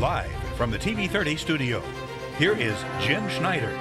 Live from the TV30 studio, here is Jim Schneider.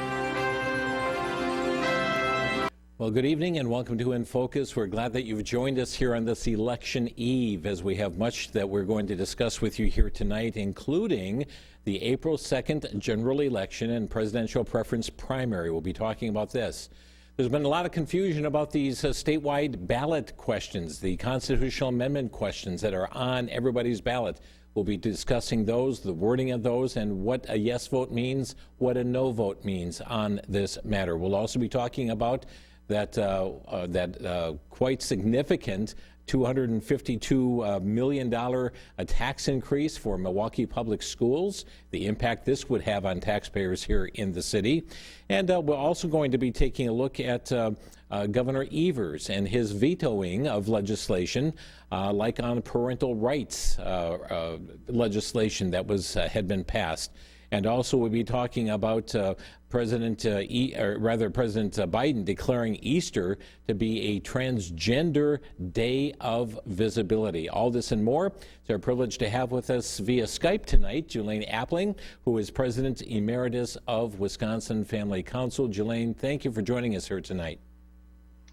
Well, good evening and welcome to inFocus. We're glad that you've joined us here on this election eve, as we have much that we're going to discuss with you here tonight, including the April 2nd general election and presidential preference primary. We'll be talking about this. There's been a lot of confusion about these statewide ballot questions, the constitutional amendment questions that are on everybody's ballot. We'll be discussing those, the wording of those, and what a yes vote means, what a no vote means on this matter. We'll also be talking about that quite significant $252 million tax increase for Milwaukee Public Schools, the impact this would have on taxpayers here in the city. And we're also going to be taking a look at Governor Evers and his vetoing of legislation like on parental rights legislation that had been passed. And also we'll be talking about President Biden declaring Easter to be a transgender day of visibility. All this and more. It's our privilege to have with us via Skype tonight Jelaine Appling, who is President Emeritus of Wisconsin Family Council. Jelaine, thank you for joining us here tonight.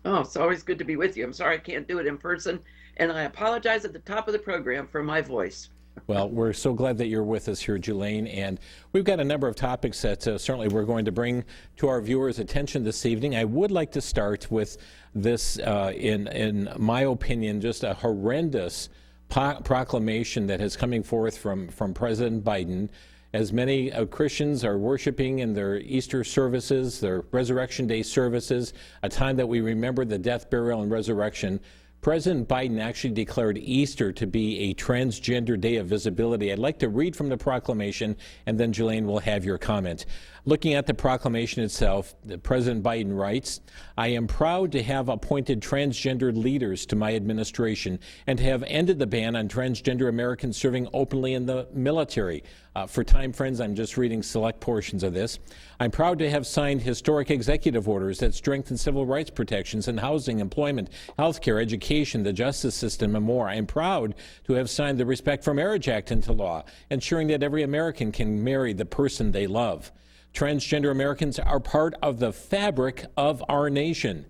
Oh, it's always good to be with you. I'm sorry I can't do it in person, and I apologize at the top of the program for my voice. Well, we're so glad that you're with us here, Jelaine, and we've got a number of topics that certainly we're going to bring to our viewers' attention this evening. I would like to start with this, in my opinion, just a horrendous proclamation that is coming forth from President Biden. As many Christians are worshiping in their Easter services, their Resurrection Day services, a time that we remember the death, burial, and resurrection, President Biden actually declared Easter to be a transgender day of visibility. I'd like to read from the proclamation, and then Jelaine will have your comment. Looking at the proclamation itself, President Biden writes, "I am proud to have appointed transgendered leaders to my administration and to have ended the ban on transgender Americans serving openly in the military." For time, friends, I'm just reading select portions of this. "I'm proud to have signed historic executive orders that strengthen civil rights protections in housing, employment, healthcare, education, the justice system, and more. I am proud to have signed the Respect for Marriage Act into law, ensuring that every American can marry the person they love. Transgender Americans are part of the fabric of our nation."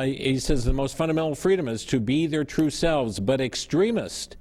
He says the most fundamental freedom is to be their true selves, but extremists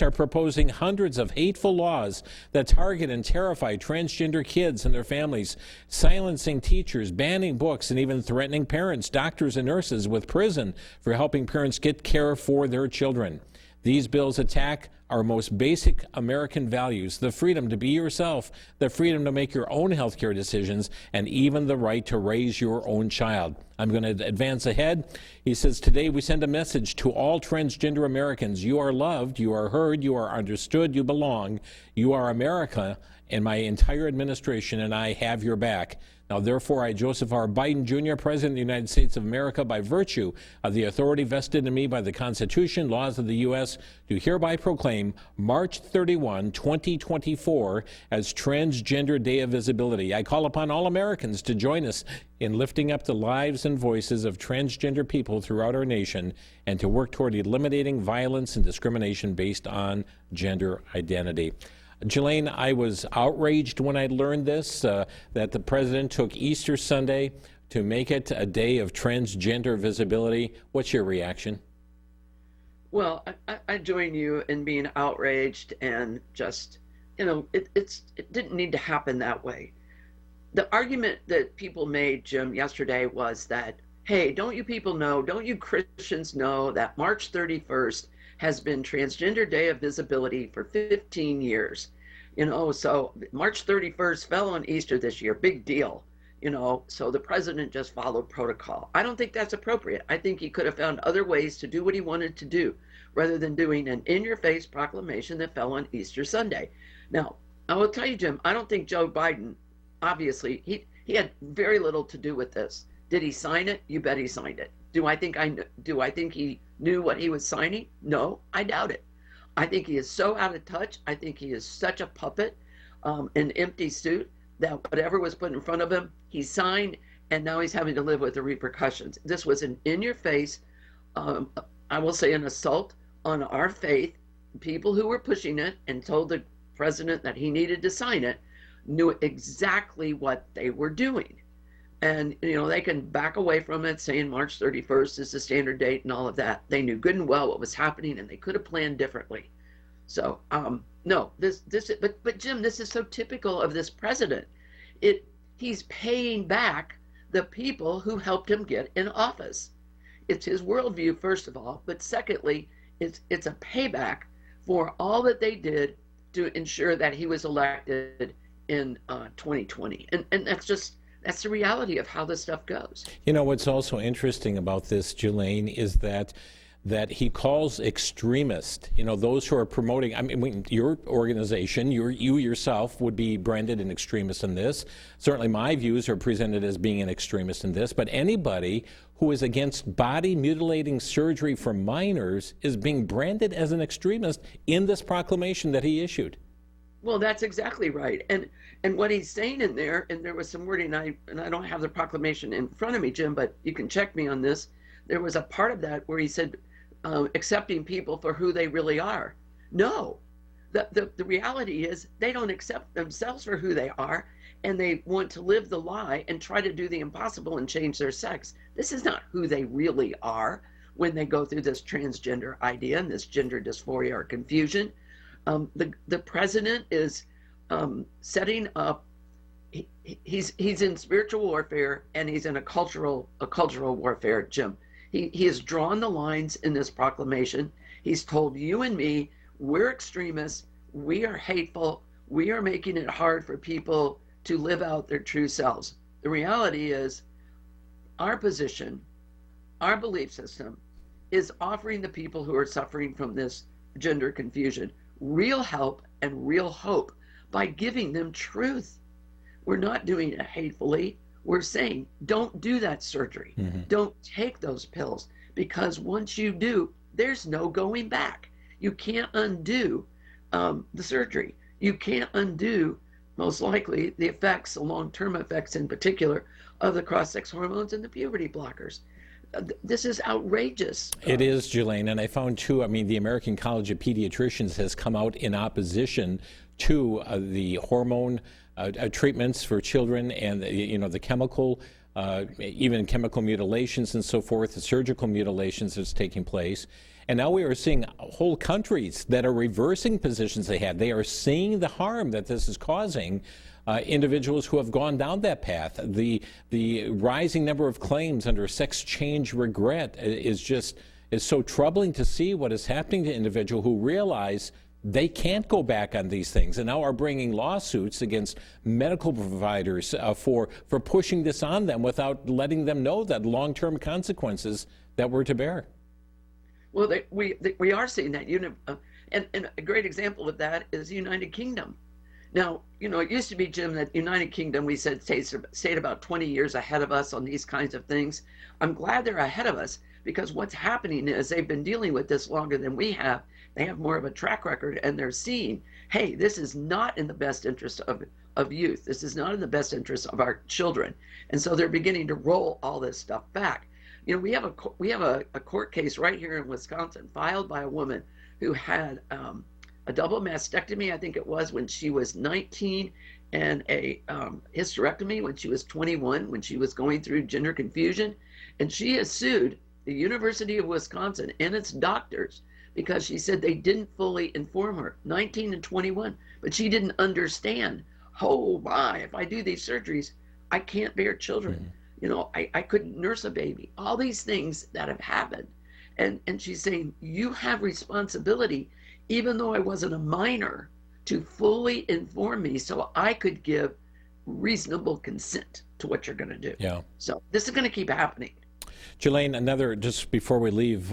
are proposing hundreds of hateful laws that target and terrify transgender kids and their families, silencing teachers, banning books, and even threatening parents, doctors, and nurses with prison for helping parents get care for their children. These bills attack our most basic American values, the freedom to be yourself, the freedom to make your own healthcare decisions, and even the right to raise your own child. I'm going to advance ahead. He says, "Today we send a message to all transgender Americans. You are loved, you are heard, you are understood, you belong. You are America, and my entire administration and I have your back. Now, therefore, I, Joseph R. Biden, Jr., President of the United States of America, by virtue of the authority vested in me by the Constitution, laws of the U.S., do hereby proclaim March 31, 2024 as Transgender Day of Visibility. I call upon all Americans to join us in lifting up the lives and voices of transgender people throughout our nation and to work toward eliminating violence and discrimination based on gender identity." Jelaine, I was outraged when I learned this, that the president took Easter Sunday to make it a day of transgender visibility. What's your reaction? Well, I join you in being outraged, and just, it didn't need to happen that way. The argument that people made, Jim, yesterday was that, hey, don't you people know, don't you Christians know that March 31st has been Transgender Day of Visibility for 15 years. So March 31st fell on Easter this year, big deal. So the president just followed protocol. I don't think that's appropriate. I think he could have found other ways to do what he wanted to do, rather than doing an in-your-face proclamation that fell on Easter Sunday. Now, I will tell you, Jim, I don't think Joe Biden, obviously, he had very little to do with this. Did he sign it? You bet he signed it. Do I think he knew what he was signing? No, I doubt it. I think he is so out of touch. I think he is such a puppet, an empty suit, that whatever was put in front of him, he signed, and now he's having to live with the repercussions. This was an in-your-face, I will say, an assault on our faith, people who were pushing it and told the president that he needed to sign it knew exactly what they were doing. And, they can back away from it saying March 31st is the standard date and all of that. They knew good and well what was happening, and they could have planned differently. So, no, but Jim, this is so typical of this president. He's paying back the people who helped him get in office. It's his worldview, first of all, but secondly, it's a payback for all that they did to ensure that he was elected in 2020. And that's the reality of how this stuff goes. What's also interesting about this, Jelaine, is that he calls extremist, those who are promoting, I mean, your organization, you yourself would be branded an extremist in this. Certainly my views are presented as being an extremist in this, but anybody who is against body mutilating surgery for minors is being branded as an extremist in this proclamation that he issued. Well, that's exactly right. And what he's saying in there, and there was some wording, and I don't have the proclamation in front of me, Jim, but you can check me on this. There was a part of that where he said, accepting people for who they really are. No, the reality is they don't accept themselves for who they are, and they want to live the lie and try to do the impossible and change their sex. This is not who they really are when they go through this transgender idea and this gender dysphoria or confusion. The president is setting up. He's in spiritual warfare, and he's in a cultural warfare, Jim. He has drawn the lines in this proclamation. He's told you and me, we're extremists, we are hateful, we are making it hard for people to live out their true selves. The reality is, our position, our belief system, is offering the people who are suffering from this gender confusion real help and real hope by giving them truth. We're not doing it hatefully. We're saying, don't do that surgery. Mm-hmm. Don't take those pills, because once you do, there's no going back. You can't undo the surgery. You can't undo, most likely, the effects, the long-term effects in particular, of the cross-sex hormones and the puberty blockers. This is outrageous. It is, Jelaine, and I found too, the American College of Pediatricians has come out in opposition to the hormone treatments for children, and the chemical, even chemical mutilations and so forth, the surgical mutilations that's taking place. And now we are seeing whole countries that are reversing positions they had. They are seeing the harm that this is causing individuals who have gone down that path. The rising number of claims under sex change regret is so troubling to see what is happening to individuals who realize they can't go back on these things, and now are bringing lawsuits against medical providers for pushing this on them without letting them know that long-term consequences that were to bear. Well, we are seeing that. And a great example of that is the United Kingdom. Now, it used to be, Jim, that United Kingdom, we said, stayed about 20 years ahead of us on these kinds of things. I'm glad they're ahead of us, because what's happening is they've been dealing with this longer than we have. They have more of a track record, and they're seeing, hey, this is not in the best interest of youth. This is not in the best interest of our children. And so they're beginning to roll all this stuff back. We have a court case right here in Wisconsin filed by a woman who had a double mastectomy, I think it was, when she was 19, and a hysterectomy when she was 21, when she was going through gender confusion. And she has sued the University of Wisconsin and its doctors because she said they didn't fully inform her, 19 and 21, but she didn't understand, oh my, if I do these surgeries, I can't bear children. Mm-hmm. I couldn't nurse a baby. All these things that have happened. And she's saying, you have responsibility, even though I wasn't a minor, to fully inform me so I could give reasonable consent to what you're going to do. Yeah. So this is going to keep happening. Jelaine, another, just before we leave,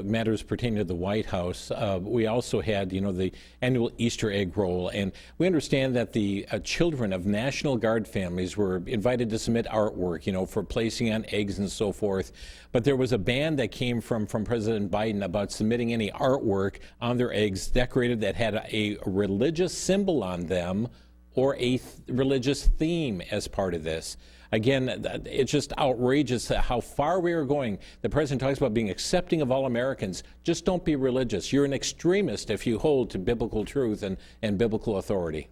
matters pertaining to the White House, we also had, the annual Easter egg roll, and we understand that the children of National Guard families were invited to submit artwork, for placing on eggs and so forth. But there was a ban that came from President Biden about submitting any artwork on their eggs decorated that had a religious symbol on them or a religious theme as part of this. Again, it's just outrageous how far we are going. The president talks about being accepting of all Americans. Just don't be religious. You're an extremist if you hold to biblical truth and biblical authority.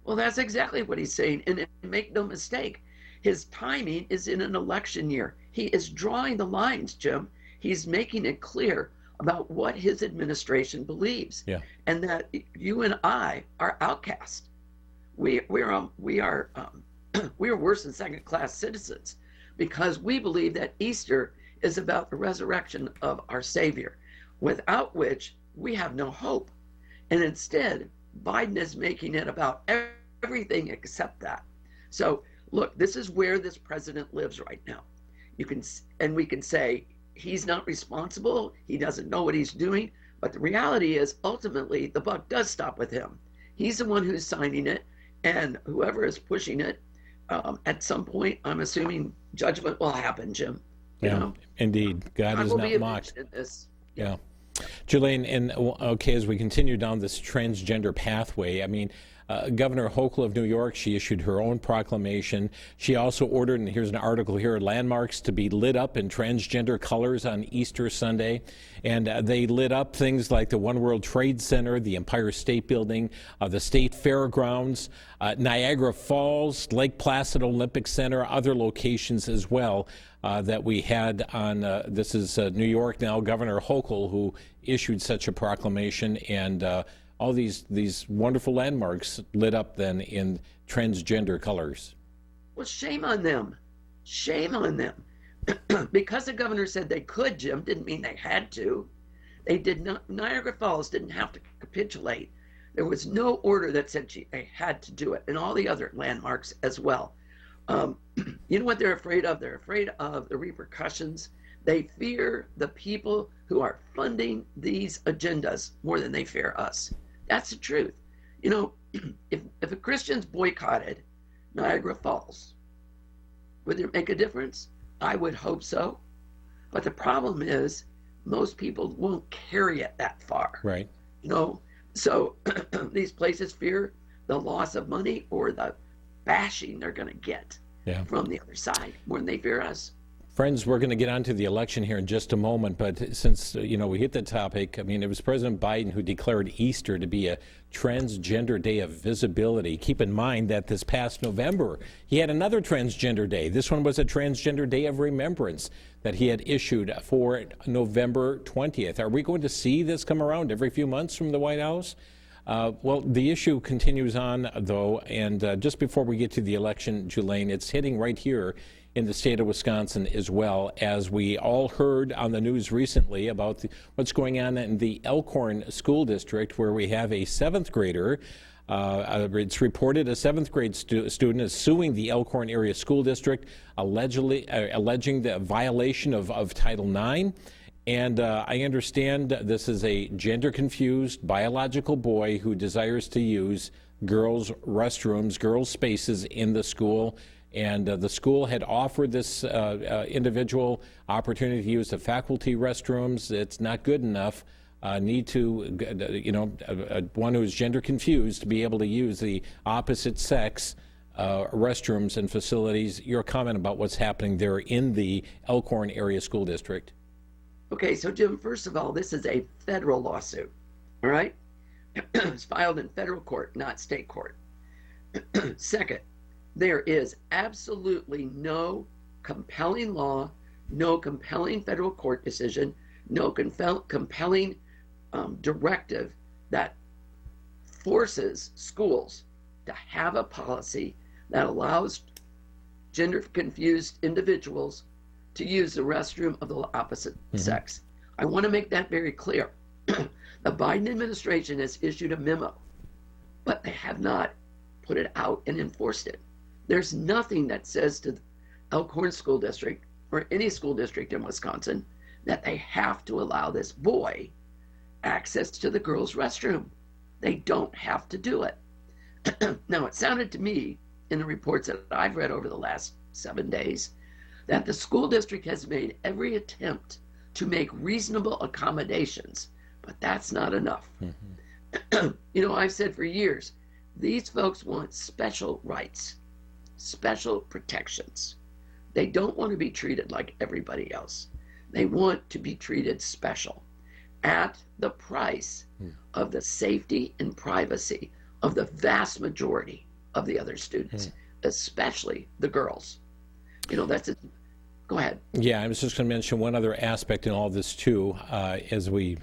Well, that's exactly what he's saying. And make no mistake, his timing is in an election year. He is drawing the lines, Jim. He's making it clear about what his administration believes, and that you and I are outcast. We are worse than second-class citizens because we believe that Easter is about the resurrection of our Savior, without which we have no hope. And instead, Biden is making it about everything except that. So, look, this is where this president lives right now. We can say he's not responsible, he doesn't know what he's doing, but the reality is ultimately the buck does stop with him. He's the one who's signing it, and whoever is pushing it, at some point, I'm assuming judgment will happen, Jim. You know? Indeed. God is not mocked. Yeah. Jelaine, and okay, as we continue down this transgender pathway, I mean, Governor Hochul of New York, she issued her own proclamation. She also ordered, and here's an article here, landmarks to be lit up in transgender colors on Easter Sunday. And they lit up things like the One World Trade Center, the Empire State Building, the State Fairgrounds, Niagara Falls, Lake Placid Olympic Center, other locations as well that we had on, this is New York now, Governor Hochul, who issued such a proclamation, and all these wonderful landmarks lit up then in transgender colors. Well, shame on them. Shame on them. Because the governor said they could, Jim, didn't mean they had to. They did not. Niagara Falls didn't have to capitulate. There was no order that said they had to do it, and all the other landmarks as well. You know what they're afraid of? They're afraid of the repercussions. They fear the people who are funding these agendas more than they fear us. That's the truth. You know, if the Christians boycotted Niagara Falls, would it make a difference? I would hope so. But the problem is most people won't carry it that far. Right. You know, so these places fear the loss of money or the bashing they're going to get from the other side more than they fear us. Friends, we're going to get on to the election here in just a moment, but since, we hit the topic, I mean, it was President Biden who declared Easter to be a transgender day of visibility. Keep in mind that this past November, he had another transgender day. This one was a transgender day of remembrance that he had issued for November 20th. Are we going to see this come around every few months from the White House? Well, the issue continues on, though, and just before we get to the election, Jelaine, it's hitting right here in the state of Wisconsin as well, as we all heard on the news recently about what's going on in the Elkhorn School District, where we have a seventh grader. It's reported a seventh grade student is suing the Elkhorn Area School District, alleging the violation of Title IX. And I understand this is a gender-confused biological boy who desires to use girls' restrooms, girls' spaces in the school. And the school had offered this individual opportunity to use the faculty restrooms. It's not good enough. Need to, one who is gender confused to be able to use the opposite sex restrooms and facilities. Your comment about what's happening there in the Elkhorn Area School District. Okay, so Jim, first of all, this is a federal lawsuit, all right? It's filed in federal court, not state court. Second, there is absolutely no compelling law, no compelling federal court decision, no compelling directive that forces schools to have a policy that allows gender-confused individuals to use the restroom of the opposite sex. I want to make that very clear. The Biden administration has issued a memo, but they have not put it out and enforced it. There's nothing that says to the Elkhorn School District or any school district in Wisconsin that they have to allow this boy access to the girls' restroom. They don't have to do it. Now, it sounded to me in the reports that I've read over the last 7 days that the school district has made every attempt to make reasonable accommodations, but that's not enough. I've said for years, these folks want special rights. special protections. They don't want to be treated like everybody else. They want to be treated special at the price of the safety and privacy of the vast majority of the other students, especially the girls. That's it. Go ahead. Yeah, I was just going to mention one other aspect in all this, too, as we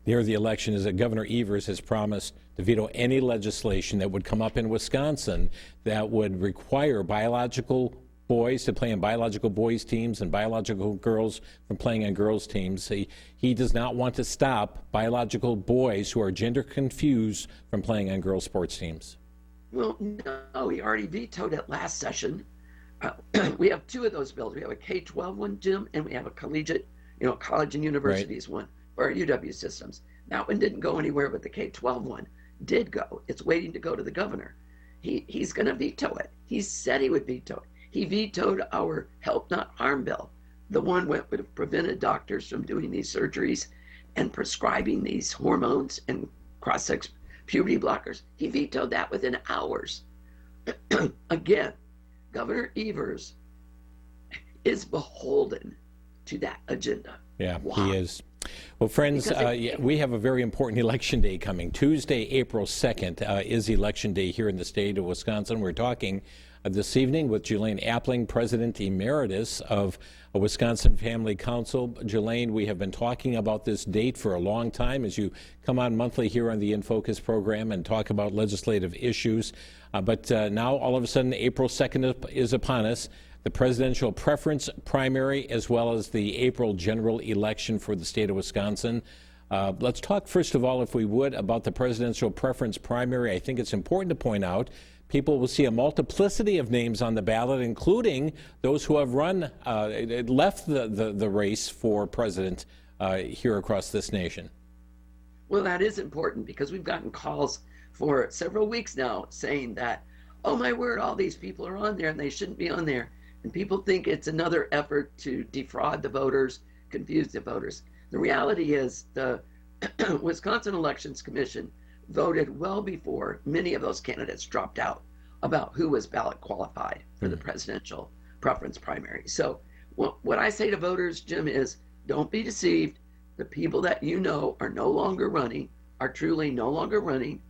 near the election, is that Governor Evers has promised to veto any legislation that would come up in Wisconsin that would require biological boys to play in biological boys teams and biological girls from playing on girls teams. He does not want to stop biological boys who are gender confused from playing on girls sports teams. Well, no, he already vetoed it last session. We have two of those bills. We have a K-12 one, Jim, and we have a collegiate, college and universities one for our UW systems. That one didn't go anywhere, but the K-12 one did go. It's waiting to go to the governor. He's going to veto it. He said he would veto it. He vetoed our Help Not Harm bill, the one that would have prevented doctors from doing these surgeries and prescribing these hormones and cross-sex puberty blockers. He vetoed that within hours. Again, Governor Evers is beholden to that agenda. Yeah, he is. Well, friends, we have a very important election day coming. Tuesday, April 2nd is election day here in the state of Wisconsin. We're talking this evening with Jelaine Appling, President Emeritus of Wisconsin Family Council. Jelaine, we have been talking about this date for a long time as you come on monthly here on the inFocus program and talk about legislative issues. But now, all of a sudden, April 2nd is upon us. The presidential preference primary as well as the April general election for the state of Wisconsin. Let's talk, first of all, if we would, about the presidential preference primary. I think it's important to point out people will see a multiplicity of names on the ballot, including those who have left the race for president here across this nation. Well, that is important because we've gotten calls for several weeks now saying that, oh my word, all these people are on there and they shouldn't be on there. And people think it's another effort to defraud the voters, confuse the voters. The reality is the Wisconsin Elections Commission voted well before many of those candidates dropped out about who was ballot qualified for the presidential preference primary. So what I say to voters, Jim, is don't be deceived. The people that you know are no longer running, are truly no longer running.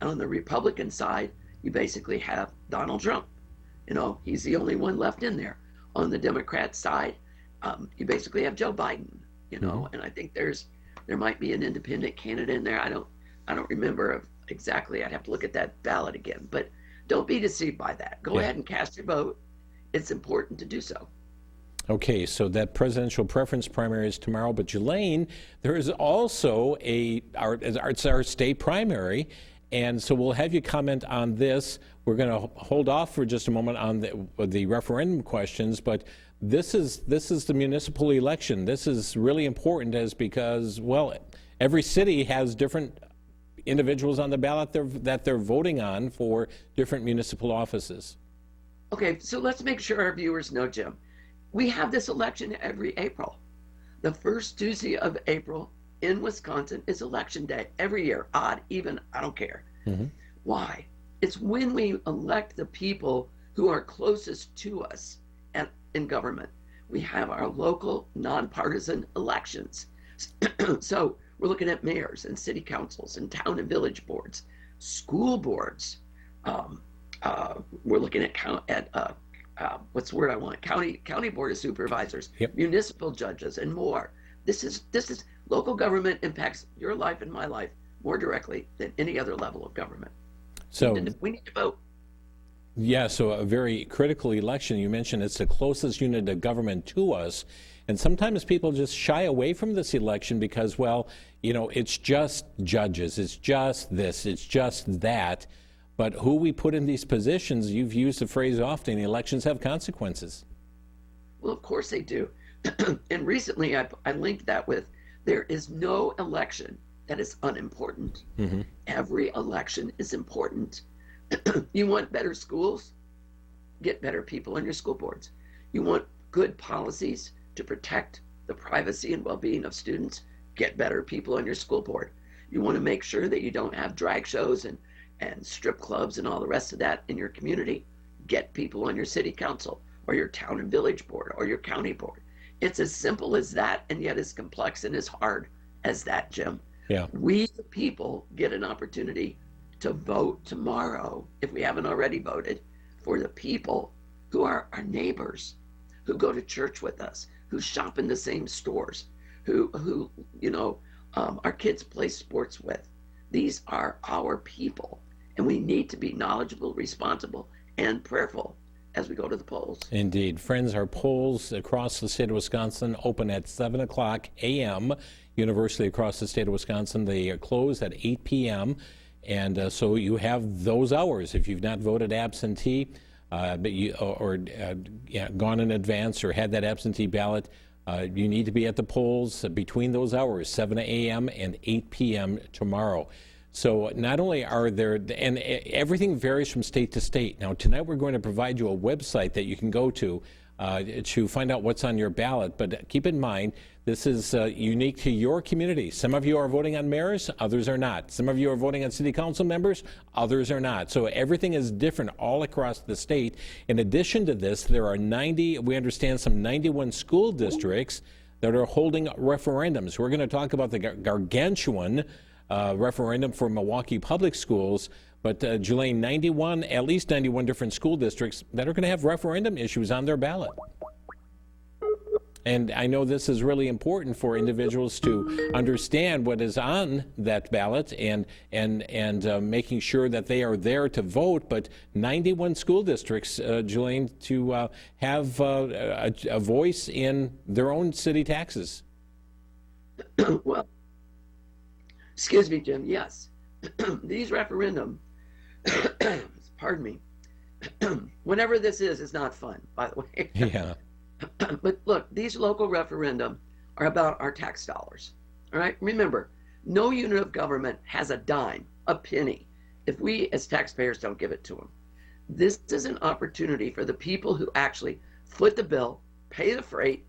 And on the Republican side, you basically have Donald Trump. He's the only one left in there. On the Democrat side, you basically have Joe Biden, and I think there might be an independent candidate in there. I don't remember exactly. I'd have to look at that ballot again, but don't be deceived by that. Go ahead and cast your vote. It's important to do so. Okay, so that presidential preference primary is tomorrow, but Jelaine, there is also our state primary, and so we'll have you comment on this. We're going to hold off for just a moment on the referendum questions, but this is the municipal election. This is really important because, well, every city has different individuals on the ballot that they're voting on for different municipal offices. Okay, so let's make sure our viewers know, Jim. We have this election every April. The first Tuesday of April in Wisconsin is election day every year, odd, even, I don't care. Mm-hmm. Why? It's when we elect the people who are closest to us in government. We have our local nonpartisan elections. So we're looking at mayors and city councils and town and village boards, school boards. We're looking at what's the word I want? County board of supervisors, municipal judges, and more. This is local government impacts your life and my life more directly than any other level of government. So we need to vote. Yeah, so a very critical election. You mentioned it's the closest unit of government to us. And sometimes people just shy away from this election because, well, it's just judges. It's just this. It's just that. But who we put in these positions, you've used the phrase often, elections have consequences. Well, of course they do. And recently I linked that with there is no election that is unimportant. Mm-hmm. Every election is important. You want better schools? Get better people on your school boards. You want good policies to protect the privacy and well-being of students? Get better people on your school board. You want to make sure that you don't have drag shows and strip clubs and all the rest of that in your community? get people on your city council or your town and village board or your county board. It's as simple as that, and yet as complex and as hard as that, Jim. Yeah. We, the people, get an opportunity to vote tomorrow, if we haven't already voted, for the people who are our neighbors, who go to church with us, who shop in the same stores, who our kids play sports with. These are our people, and we need to be knowledgeable, responsible, and prayerful as we go to the polls. Indeed. Friends, our polls across the state of Wisconsin open at 7 o'clock a.m. Universally across the state of Wisconsin, they close at 8 p.m. And so you have those hours. If you've not voted absentee, gone in advance or had that absentee ballot, you need to be at the polls between those hours, 7 a.m. and 8 p.m. tomorrow. So not only are there, and everything varies from state to state. Now, tonight we're going to provide you a website that you can go to find out what's on your ballot. But keep in mind, this is unique to your community. Some of you are voting on mayors, others are not. Some of you are voting on city council members, others are not. So everything is different all across the state. In addition to this, there are we understand some 91 school districts that are holding referendums. We're going to talk about the gargantuan referendum for Milwaukee Public Schools, but Julaine, at least 91 different school districts that are going to have referendum issues on their ballot. And I know this is really important for individuals to understand what is on that ballot and making sure that they are there to vote. But 91 school districts, Julaine, to have a voice in their own city taxes. Well, excuse me, Jim. Yes, these referendum, pardon me, whenever this is not fun, by the way. Yeah. But look, these local referendum are about our tax dollars. All right. Remember, no unit of government has a dime, a penny, if we as taxpayers don't give it to them. This is an opportunity for the people who actually foot the bill, pay the freight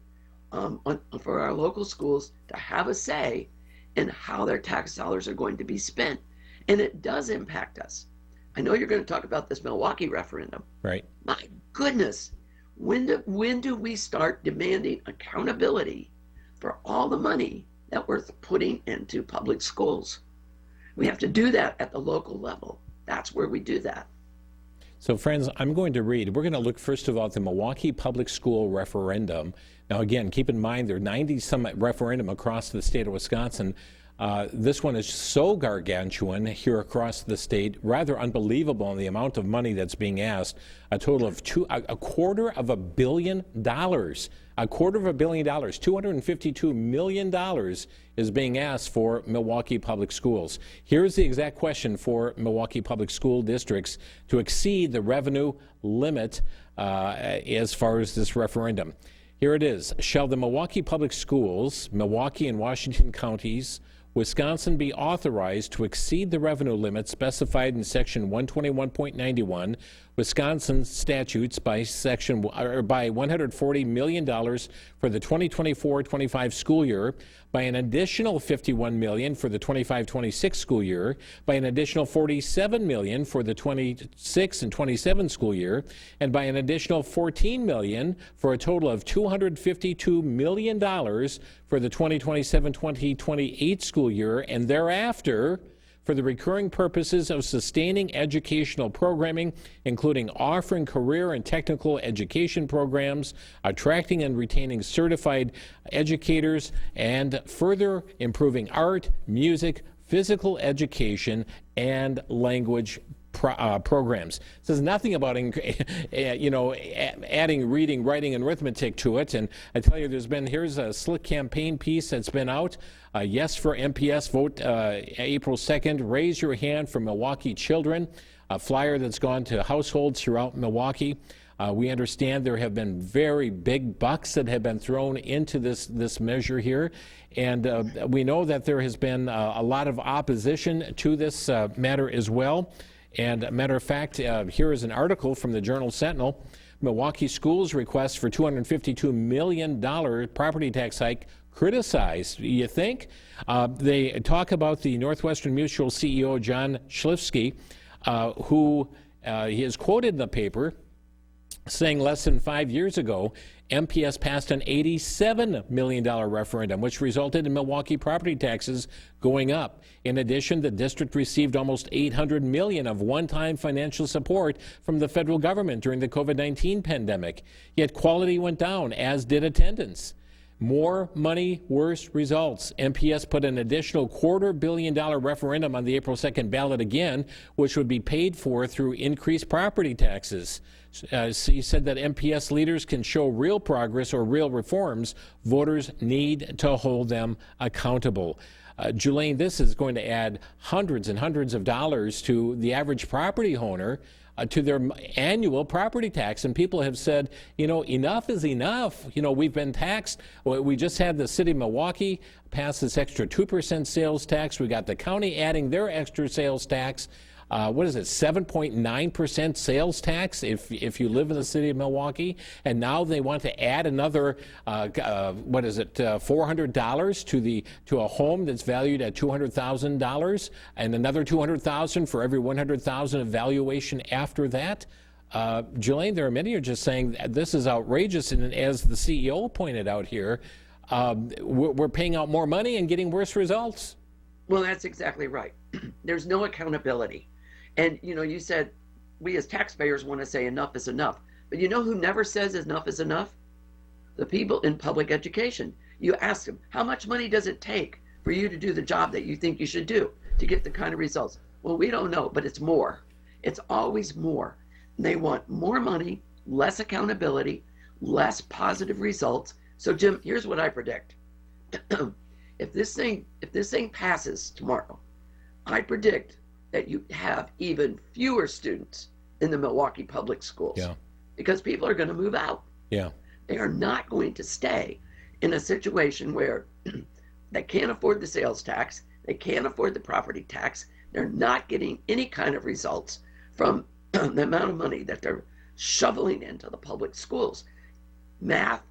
for our local schools to have a say in how their tax dollars are going to be spent. And it does impact us. I know you're going to talk about this Milwaukee referendum. Right. My goodness. When do we start demanding accountability for all the money that we're putting into public schools? We have to do that at the local level. That's where we do that. So, friends, I'm going to read. We're going to look, first of all, at the Milwaukee Public School referendum. Now, again, keep in mind there are 90-some referendum across the state of Wisconsin. This one is so gargantuan here across the state, rather unbelievable in the amount of money that's being asked. A total of $250 million. $252 million is being asked for Milwaukee Public Schools. Here's the exact question for Milwaukee Public School districts to exceed the revenue limit as far as this referendum. Here it is. Shall the Milwaukee Public Schools, Milwaukee and Washington counties, Wisconsin be authorized to exceed the revenue limit specified in Section 121.91 Wisconsin statutes by $140 million for the 2024-25 school year, by an additional $51 million for the 25-26 school year, by an additional $47 million for the 26 and 27 school year, and by an additional $14 million for a total of $252 million for the 2027-2028 school year, and thereafter for the recurring purposes of sustaining educational programming, including offering career and technical education programs, attracting and retaining certified educators, and further improving art, music, physical education, and language programs. It says nothing about adding reading, writing, and arithmetic to it. And I tell you, here's a slick campaign piece that's been out. Yes for MPS, vote April 2nd. Raise your hand for Milwaukee children. A flyer that's gone to households throughout Milwaukee. We understand there have been very big bucks that have been thrown into this measure here. And we know that there has been a lot of opposition to this matter as well. And matter of fact, here is an article from the Journal Sentinel. Milwaukee schools request for $252 million property tax hike criticized. You think? They talk about the Northwestern Mutual CEO, John Schlifsky, who he is quoted in the paper saying less than 5 years ago, MPS passed an $87 million referendum, which resulted in Milwaukee property taxes going up. In addition, the district received almost $800 million of one-time financial support from the federal government during the COVID-19 pandemic. Yet quality went down, as did attendance. More money, worse results. MPS put an additional $250 million referendum on the April 2nd ballot again, which would be paid for through increased property taxes. He said that MPS leaders can show real progress or real reforms. Voters need to hold them accountable. Julaine, this is going to add hundreds and hundreds of dollars to the average property owner, to their annual property tax. And people have said, enough is enough. We've been taxed. We just had the city of Milwaukee pass this extra 2% sales tax. We got the county adding their extra sales tax. What is it, 7.9% sales tax if you live in the city of Milwaukee? And now they want to add another, $400 to a home that's valued at $200,000, and another $200,000 for every $100,000 of valuation after that. Julaine, there are many who are just saying this is outrageous, and as the CEO pointed out here, we're paying out more money and getting worse results. Well, that's exactly right. There's no accountability. And, you said we as taxpayers want to say enough is enough. But you know who never says enough is enough? The people in public education. You ask them, how much money does it take for you to do the job that you think you should do to get the kind of results? Well, we don't know, but it's more. It's always more. They want more money, less accountability, less positive results. So, Jim, here's what I predict. If this thing passes tomorrow, I predict that you have even fewer students in the Milwaukee public schools. Yeah. Because people are going to move out. Yeah. They are not going to stay in a situation where they can't afford the sales tax, they can't afford the property tax, they're not getting any kind of results from the amount of money that they're shoveling into the public schools. Math,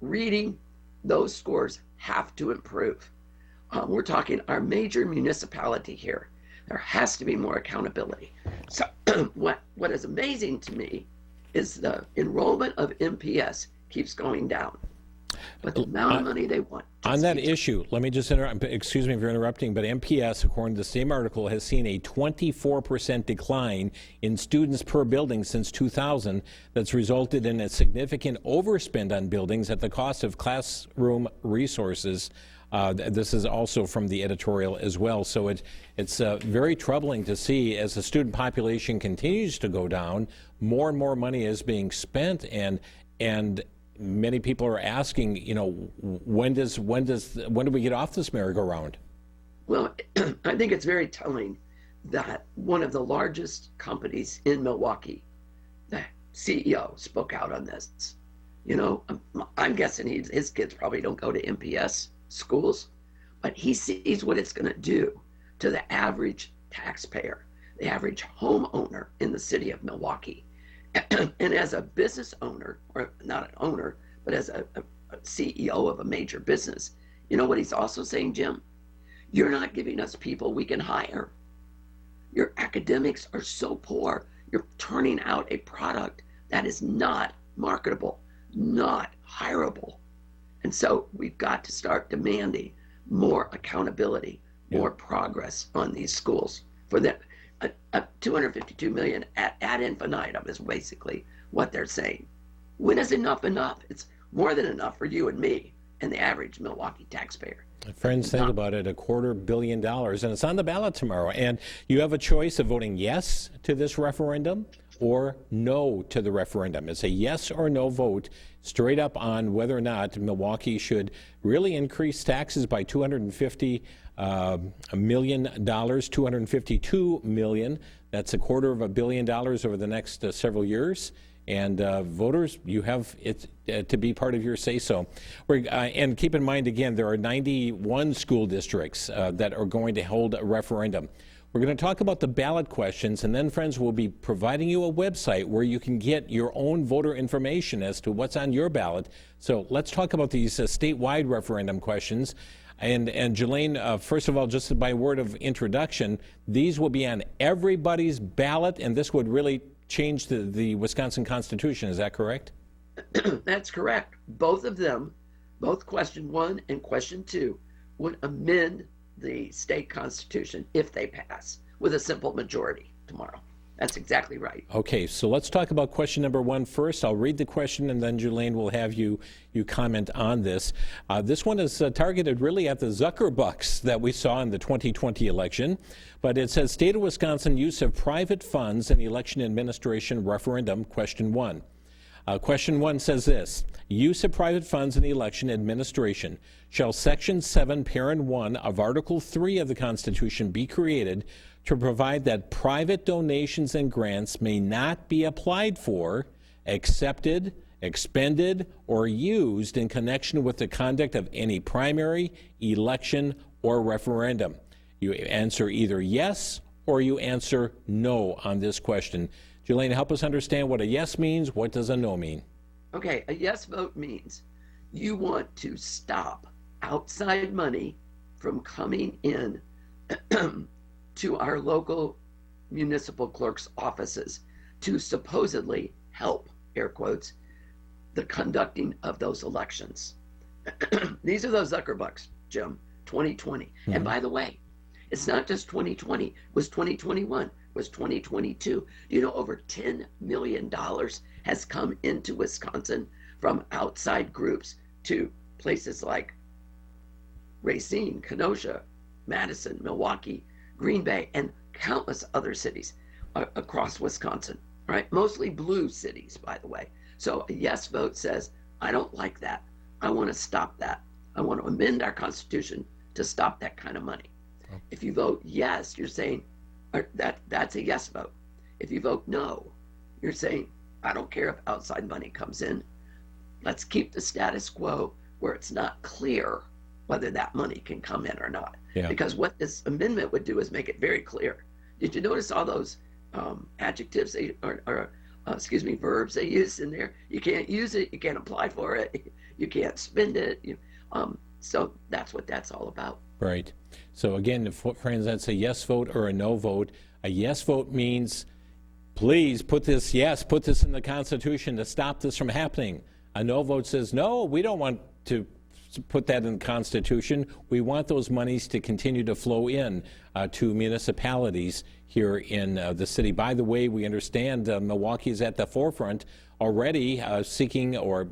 reading, those scores have to improve. We're talking our major municipality here. There has to be more accountability. So what is amazing to me is the enrollment of MPS keeps going down. But the amount of money they want. On that issue, let me just interrupt. Excuse me for interrupting, but MPS, according to the same article, has seen a 24% decline in students per building since 2000. That's resulted in a significant overspend on buildings at the cost of classroom resources. This is also from the editorial as well. So it's very troubling to see as the student population continues to go down, more and more money is being spent, and many people are asking, when do we get off this merry-go-round? Well, I think it's very telling that one of the largest companies in Milwaukee, the CEO, spoke out on this. I'm guessing his kids probably don't go to MPS schools, but he sees what it's going to do to the average taxpayer, the average homeowner in the city of Milwaukee. And as a business owner, or not an owner, but as a CEO of a major business, you know what he's also saying, Jim? You're not giving us people we can hire. Your academics are so poor. You're turning out a product that is not marketable, not hireable. And so we've got to start demanding more accountability, more progress on these schools. For that, $252 million ad infinitum is basically what they're saying. When is enough enough? It's more than enough for you and me and the average Milwaukee taxpayer. Friends, think about it, $250 million, and it's on the ballot tomorrow. And you have a choice of voting yes to this referendum or no to the referendum. It's a yes or no vote straight up on whether or not Milwaukee should really increase taxes by $250 million, $252 million. That's $250 million over the next several years. And voters, you have it to be part of your say-so. And keep in mind, again, there are 91 school districts that are going to hold a referendum. We're going to talk about the ballot questions, and then, friends, we'll be providing you a website where you can get your own voter information as to what's on your ballot. So let's talk about these statewide referendum questions. And Jelaine, first of all, just by word of introduction, these will be on everybody's ballot, and this would really change the Wisconsin Constitution. Is that correct? That's correct. Both of them, both question 1 and question 2, would amend the state constitution if they pass with a simple majority tomorrow. That's exactly right. Okay, so let's talk about question number 1 first. I'll read the question, and then Julaine will have you comment on this. This one is targeted really at the Zuckerbucks that we saw in the 2020 election, but it says, State of Wisconsin use of private funds in election administration referendum, question 1. Question 1 says this: use of private funds in the election administration. Shall Section 7, Parent 1 of Article 3 of the Constitution be created to provide that private donations and grants may not be applied for, accepted, expended, or used in connection with the conduct of any primary, election, or referendum? You answer either yes or you answer no on this question. Julaine, help us understand what a yes means. What does a no mean? Okay, a yes vote means you want to stop outside money from coming in to our local municipal clerk's offices to supposedly help, air quotes, the conducting of those elections. These are those Zuckerbucks, Jim, 2020. Mm-hmm. And by the way, it's not just 2020, it was 2021. Was 2022. You know, over $10 million has come into Wisconsin from outside groups to places like Racine, Kenosha, Madison, Milwaukee, Green Bay, and countless other cities across Wisconsin, right? Mostly blue cities, by the way. So a yes vote says, I don't like that. I want to stop that. I want to amend our Constitution to stop that kind of money. Oh. If you vote yes, you're saying, that's a yes vote. If you vote no, you're saying, I don't care if outside money comes in. Let's keep the status quo where it's not clear whether that money can come in or not. Yeah. Because what this amendment would do is make it very clear. Did you notice all those adjectives verbs they use in there? You can't use it. You can't apply for it. You can't spend it. So that's what that's all about. Right. So again, friends, that's a yes vote or a no vote. A yes vote means, please put this in the Constitution to stop this from happening. A no vote says, no, we don't want to put that in the Constitution. We want those monies to continue to flow in to municipalities here in the city. By the way, we understand Milwaukee is at the forefront already seeking or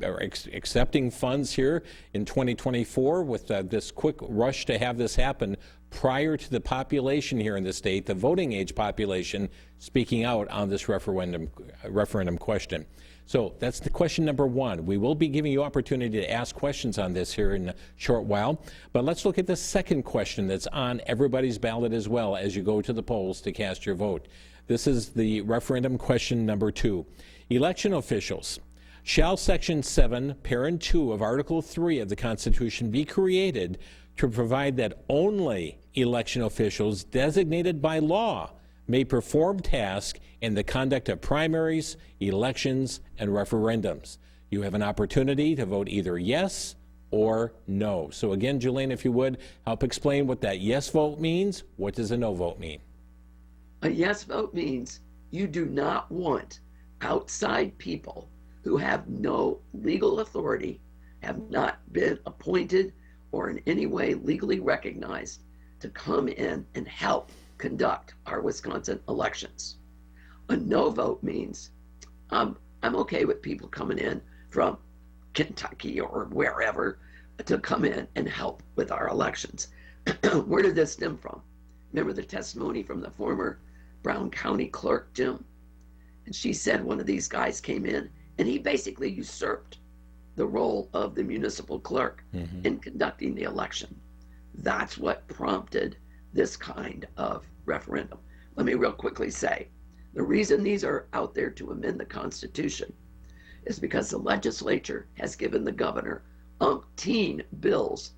accepting funds here in 2024 with this quick rush to have this happen prior to the population here in the state, the voting age population, speaking out on this referendum question. So that's the question number 1. We will be giving you opportunity to ask questions on this here in a short while. But let's look at the second question that's on everybody's ballot as well as you go to the polls to cast your vote. This is the referendum question number 2. Election officials. Shall Section 7, Parent 2 of Article 3 of the Constitution be created to provide that only election officials designated by law may perform tasks in the conduct of primaries, elections, and referendums? You have an opportunity to vote either yes or no. So again, Julaine, if you would, help explain what that yes vote means. What does a no vote mean? A yes vote means you do not want outside people who have no legal authority, have not been appointed or in any way legally recognized to come in and help conduct our Wisconsin elections. A no vote means I'm okay with people coming in from Kentucky or wherever to come in and help with our elections. Where did this stem from? Remember the testimony from the former Brown County clerk, Jim? And she said one of these guys came in and he basically usurped the role of the municipal clerk in conducting the election. That's what prompted this kind of referendum. Let me real quickly say, the reason these are out there to amend the Constitution is because the legislature has given the governor umpteen bills,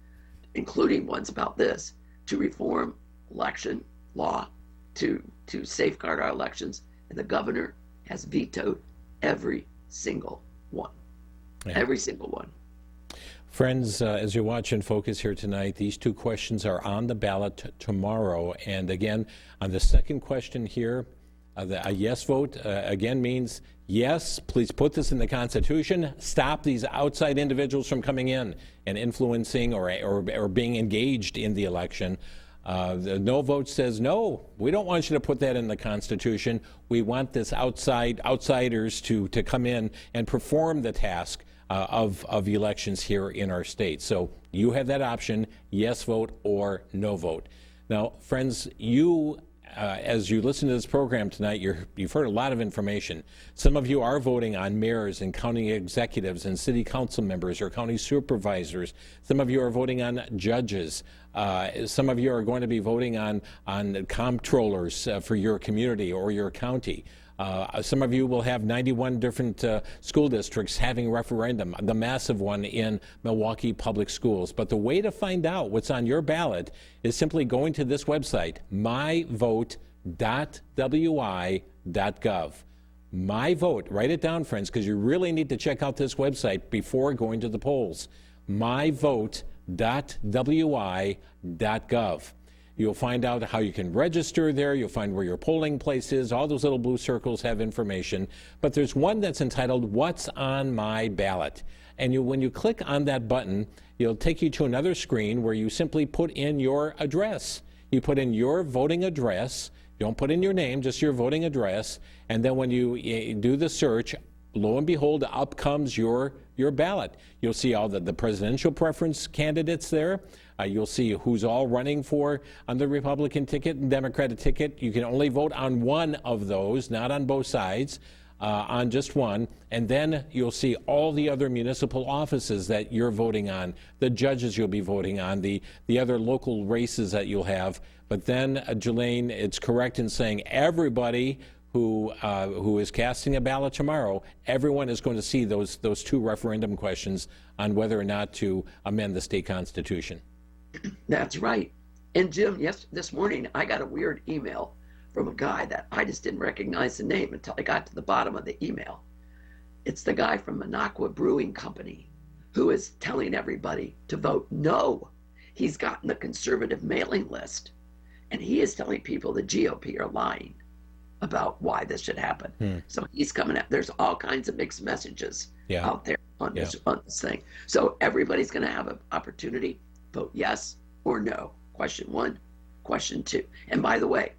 including ones about this, to reform election law, to safeguard our elections, and the governor has vetoed every single one. Yeah. Every single one. Friends, as you watch inFocus here tonight, these 2 questions are on the ballot tomorrow. And again, on the second question here, A yes vote, again, means yes, please put this in the Constitution. Stop these outside individuals from coming in and influencing or being engaged in the election. The no vote says, no, we don't want you to put that in the Constitution. We want this outsiders to come in and perform the task of elections here in our state. So you have that option, yes vote or no vote. Now, friends, as you listen to this program tonight, you've heard a lot of information. Some of you are voting on mayors and county executives and city council members or county supervisors. Some of you are voting on judges. Some of you are going to be voting on comptrollers for your community or your county. Some of you will have 91 different school districts having referendum, the massive one in Milwaukee Public Schools. But the way to find out what's on your ballot is simply going to this website, myvote.wi.gov. My Vote. Write it down, friends, because you really need to check out this website before going to the polls. myvote.wi.gov. You'll find out how you can register there. You'll find where your polling place is. All those little blue circles have information. But there's one that's entitled, What's on My Ballot? And when you click on that button, it'll take you to another screen where you simply put in your address. You put in your voting address. You don't put in your name, just your voting address. And then when you do the search, lo and behold, up comes your ballot. You'll see all the presidential preference candidates there. You'll see who's all running for on the Republican ticket and Democratic ticket. You can only vote on one of those, not on both sides, on just one. And then you'll see all the other municipal offices that you're voting on, the judges you'll be voting on, the other local races that you'll have. But then, Jelaine, it's correct in saying everybody who is casting a ballot tomorrow, everyone is going to see those two referendum questions on whether or not to amend the state constitution. That's right. And Jim, this morning I got a weird email from a guy that I just didn't recognize the name until I got to the bottom of the email. It's the guy from Minocqua Brewing Company who is telling everybody to vote no. He's gotten the conservative mailing list, and he is telling people the GOP are lying about why this should happen. So he's coming out. There's all kinds of mixed messages out there on this thing. So everybody's going to have an opportunity. Vote yes or no. Question one, question two. And by the way,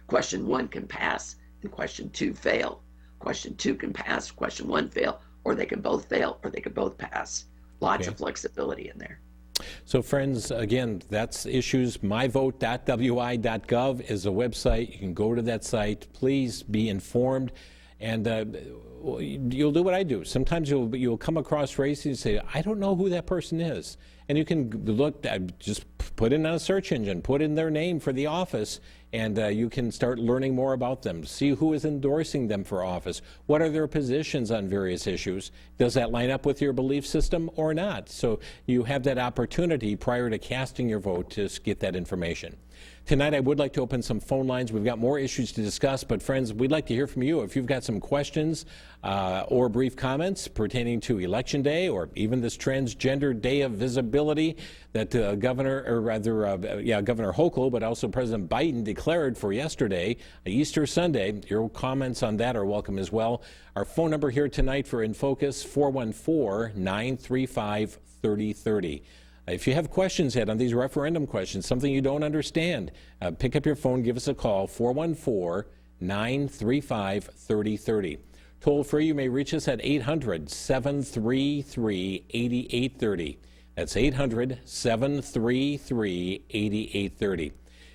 question one can pass and question two fail. Question two can pass, question one fail, or they can both fail, or they can both pass. Lots of flexibility in there. So friends, again, that's issues. myvote.wi.gov is a website. You can go to that site. Please be informed. And you'll do what I do. Sometimes you'll come across races and say, I don't know who that person is. And you can look, just put in a search engine, put in their name for the office, and you can start learning more about them. See who is endorsing them for office. What are their positions on various issues? Does that line up with your belief system or not? So you have that opportunity prior to casting your vote to get that information. Tonight, I would like to open some phone lines. We've got more issues to discuss, but friends, we'd like to hear from you. If you've got some questions or brief comments pertaining to Election Day or even this Transgender Day of Visibility that Governor Hochul, but also President Biden declared for yesterday, Easter Sunday, your comments on that are welcome as well. Our phone number here tonight for inFocus, 414-935-3030. If you have questions yet on these referendum questions, something you don't understand, pick up your phone, give us a call, 414-935-3030. Toll free, you may reach us at 800-733-8830. That's 800-733-8830.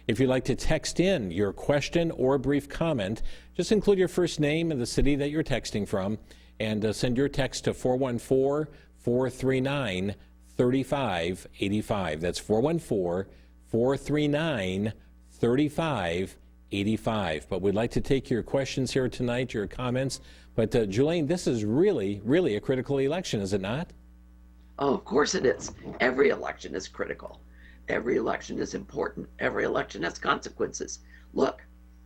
If you'd like to text in your question or brief comment, just include your first name and the city that you're texting from, and send your text to 414-439-3585. That's 414-439-3585. But we'd like to take your questions here tonight, your comments. But Jelaine, this is really, really a critical election, is it not? Oh, of course it is. Every election is critical. Every election is important. Every election has consequences. Look,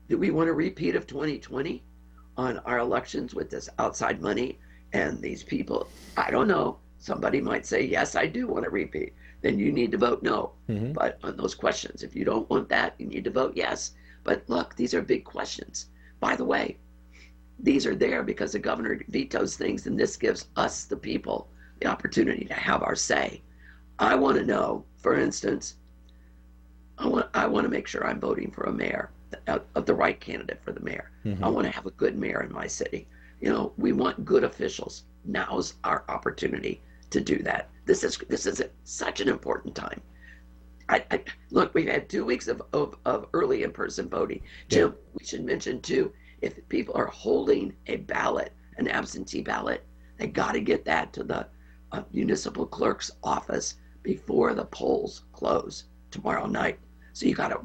do we want a repeat of 2020 on our elections with this outside money and these people? I don't know. Somebody might say, yes, I do want a repeat. Then you need to vote no. But on those questions, if you don't want that, you need to vote yes. But look, these are big questions. by the way, these are there because the governor vetoes things, and this gives us, the people, the opportunity to have our say. I want to know, for instance, I want to make sure I'm voting for a mayor, of the right candidate for the mayor. I want to have a good mayor in my city. You know, we want good officials. Now's our opportunity to do that. This is such an important time. Look, we've had 2 weeks of early in-person voting. Jim, we should mention too, if people are holding a ballot, an absentee ballot, they got to get that to the municipal clerk's office before the polls close tomorrow night. So you're gonna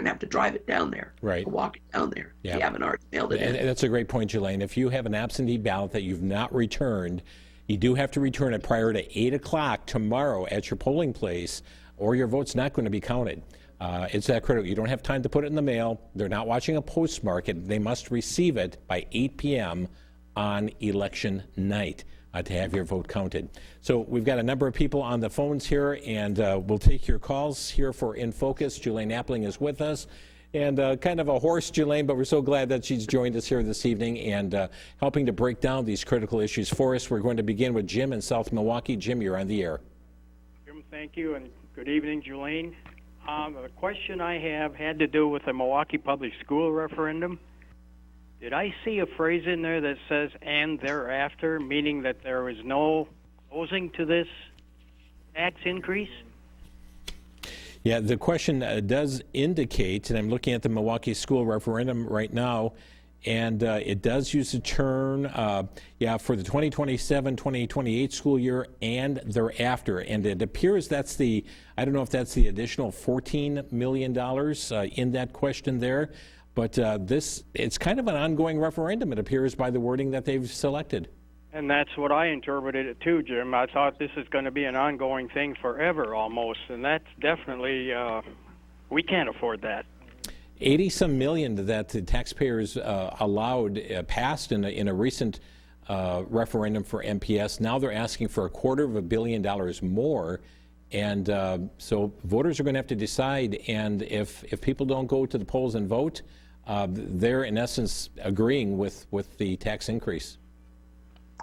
have to drive it down there, right? Walk it down there. Yeah. If you haven't already mailed it in. And that's a great point, Jelaine. If you have an absentee ballot that you've not returned, you do have to return it prior to 8 o'clock tomorrow at your polling place, or your vote's not going to be counted. It's that critical. You don't have time to put it in the mail. They're not watching a postmark. They must receive it by 8 p.m. on election night to have your vote counted. So we've got a number of people on the phones here, and we'll take your calls here for In Focus. Jelaine Appling is with us. And kind of a hoarse Jelaine, but we're so glad that she's joined us here this evening and helping to break down these critical issues for us. We're going to begin with Jim in South Milwaukee. Jim, you're on the air. Jim, thank you, and good evening, Jelaine. The question I have had to do with the Milwaukee Public School referendum. Did I see a phrase in there that says, and thereafter, meaning that there is no closing to this tax increase? Yeah, the question does indicate, and I'm looking at the Milwaukee school referendum right now, and it does use the term, for the 2027-2028 school year and thereafter. And it appears that's I don't know if that's the additional $14 million in that question there, but it's kind of an ongoing referendum, it appears, by the wording that they've selected. And that's what I interpreted it too, Jim. I thought this is going to be an ongoing thing forever almost, and that's definitely, we can't afford that. 80-some million that the taxpayers passed in a recent referendum for MPS. Now they're asking for $250 million more, and so voters are going to have to decide. And if people don't go to the polls and vote, they're in essence agreeing with the tax increase.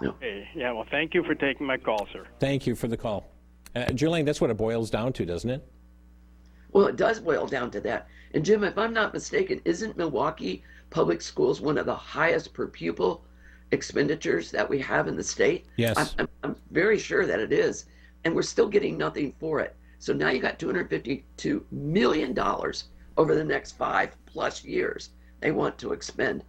Okay. Yeah, well, thank you for taking my call, sir. Thank you for the call. Jelaine, that's what it boils down to, doesn't it? Well, it does boil down to that. And Jim, if I'm not mistaken, isn't Milwaukee Public Schools one of the highest per pupil expenditures that we have in the state? Yes. I'm very sure that it is. And we're still getting nothing for it. So now you got $252 million over the next 5+ years they want to expend.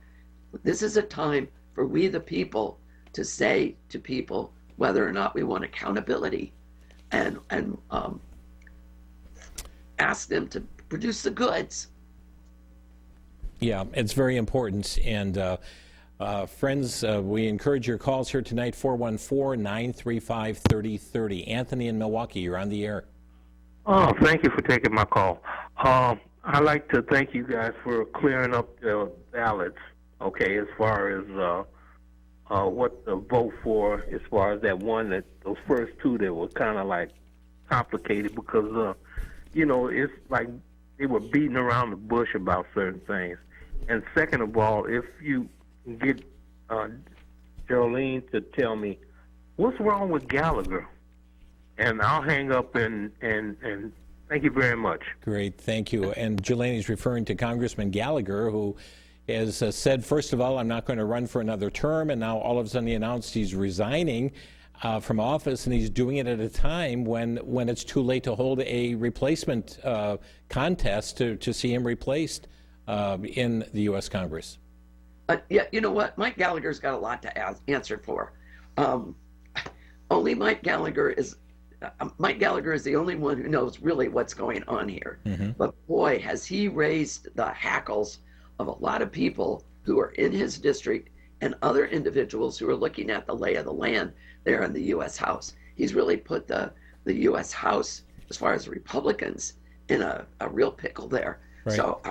This is a time for we the people to say to people whether or not we want accountability and ask them to produce the goods. Yeah, it's very important. And friends, we encourage your calls here tonight, 414-935-3030. Anthony in Milwaukee, you're on the air. Oh, thank you for taking my call. I'd like to thank you guys for clearing up the ballots, okay, as far as what to vote for, as far as those first two that were kind of like complicated because, it's like they were beating around the bush about certain things. And second of all, if you get Jolene to tell me what's wrong with Gallagher, and I'll hang up and thank you very much. Great, thank you. And Jelaine is referring to Congressman Gallagher, who has said, first of all, I'm not going to run for another term, and now all of a sudden he announced he's resigning from office, and he's doing it at a time when it's too late to hold a replacement contest to see him replaced in the U.S. Congress. Yeah, you know what? Mike Gallagher's got a lot to answer for. Only Mike Gallagher is the only one who knows really what's going on here. Mm-hmm. But boy, has he raised the hackles of a lot of people who are in his district and other individuals who are looking at the lay of the land there in the U.S. House. He's really put the U.S. House, as far as Republicans, in a real pickle there. Right. So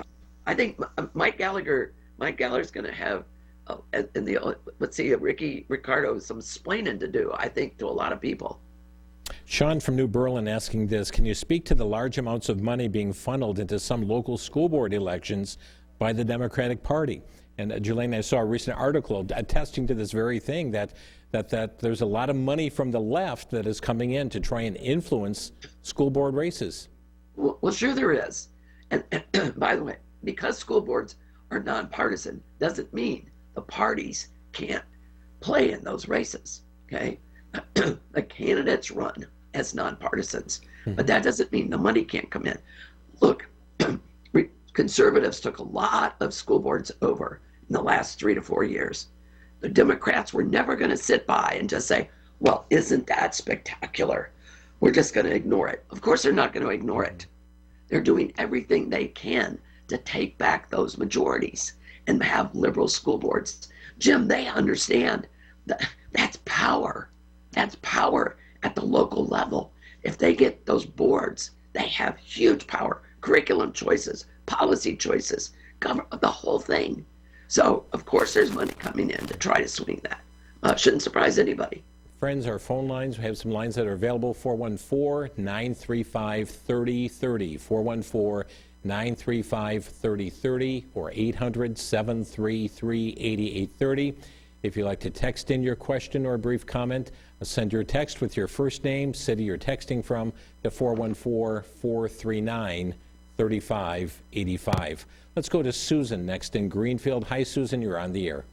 I think Mike Gallagher's going to have, Ricky Ricardo, some splaining to do, I think, to a lot of people. Sean from New Berlin asking this, can you speak to the large amounts of money being funneled into some local school board elections by the Democratic Party? And Jelaine, I saw a recent article attesting to this very thing, that there's a lot of money from the left that is coming in to try and influence school board races. Well, sure there is. And by the way, because school boards are nonpartisan doesn't mean the parties can't play in those races, okay? The candidates run as nonpartisans, but that doesn't mean the money can't come in. Look, conservatives took a lot of school boards over in the last 3 to 4 years. The Democrats were never going to sit by and just say, well, isn't that spectacular? We're just going to ignore it. Of course they're not going to ignore it. They're doing everything they can to take back those majorities and have liberal school boards. Jim, they understand that that's power. That's power at the local level. If they get those boards, they have huge power, curriculum choices, policy choices, the whole thing. So, of course, there's money coming in to try to swing that. Shouldn't surprise anybody. Friends, our phone lines, we have some lines that are available, 414-935-3030, 414-935-3030, or 800-733-8830. If you'd like to text in your question or a brief comment, send your text with your first name, city you're texting from, to 414-439-3585. Let's go to Susan next in Greenfield. Hi, Susan, you're on the air.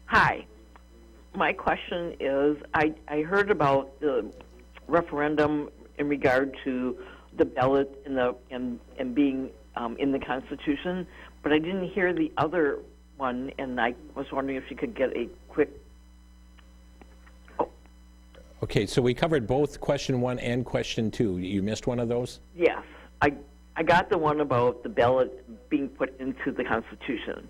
Hi. My question is, I heard about the referendum in regard to the ballot and being in the Constitution, but I didn't hear the other one, and I was wondering if you could get a quick... Okay, so we covered both question 1 and question 2. You missed one of those? Yes. I got the one about the ballot being put into the Constitution.